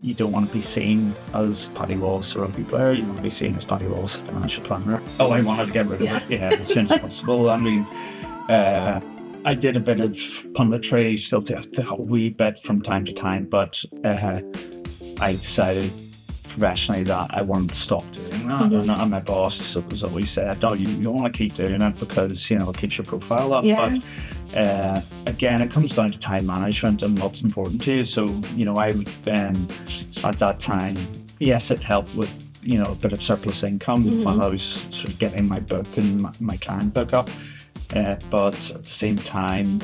you don't want to be seen as Paddy Wallace, a rugby player. You want to be seen as Paddy Wallace, a financial planner. Oh, I wanted to get rid of it, as soon as possible. I mean, I did a bit of punditry, still do a wee bit from time to time, but I decided professionally that I wanted to stop doing that. And my boss has always said, "No, you want to keep doing it because it keeps your profile up." Yeah. But again, it comes down to time management and what's important to you. So I would at that time, yes, it helped with a bit of surplus income while I was sort of getting my book and my client book up. But at the same time,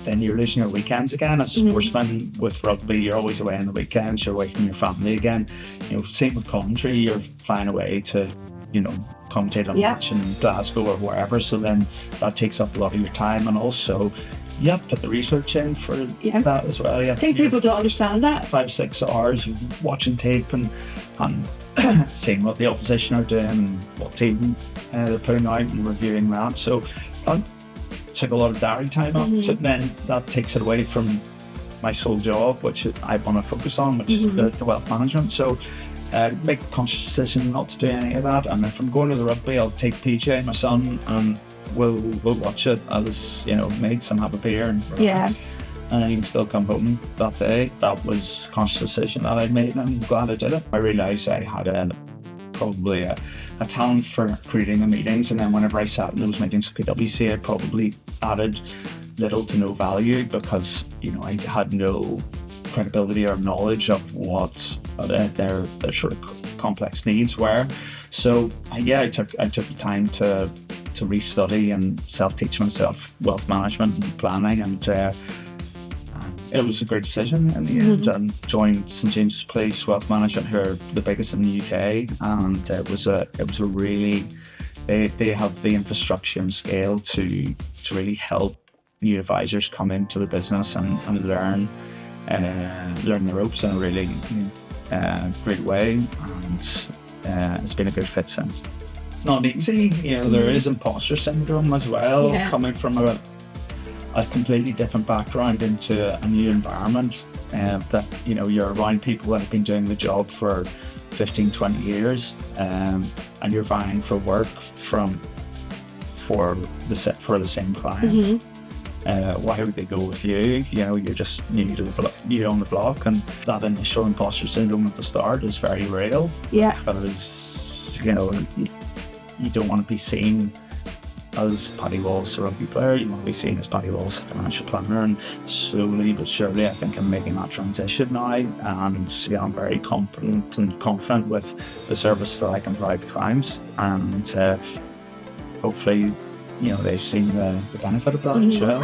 then you're losing your weekends again. As a sportsman with rugby, you're always away on the weekends, you're away from your family again. Same with commentary, you're flying away to, commentate a match in Glasgow or wherever. So then that takes up a lot of your time. And also, you have to put the research in for that as well. I think people don't understand that. 5-6 hours watching tape and seeing what the opposition are doing and what team they're putting out and reviewing that. So that took a lot of diary time up. So then that takes it away from my sole job, which I want to focus on, which is the wealth management. So make a conscious decision not to do any of that. And if I'm going to the rugby, I'll take PJ, my son, and we'll watch it as mates and have a beer and relax. And you can still come home that day. That was a conscious decision that I made, and I'm glad I did it. I realised I had probably a talent for creating the meetings, and then whenever I sat in those meetings at PwC, I probably added little to no value because I had no credibility or knowledge of what their sort of complex needs were. So I took the time to restudy and self-teach myself wealth management and planning, and it was a great decision in the end. And joined St James's Place Wealth Management, who are the biggest in the UK, and it was a really they have the infrastructure and scale to really help new advisors come into the business and learn the ropes in a really great way, and it's been a good fit since. Not easy, there is imposter syndrome as well, coming from a completely different background into a new environment, that you're around people that have been doing the job for 15-20 years, and you're vying for work for the same clients. Why would they go with you? You're just new to the on the block, and that initial imposter syndrome at the start is very real. Because you don't want to be seen as Paddy Wallace, a rugby player. You want to be seen as Paddy Wallace, a financial planner. And slowly but surely, I think I'm making that transition now, and I'm very competent and confident with the service that I can provide to clients, and hopefully they've seen the benefit of that as well.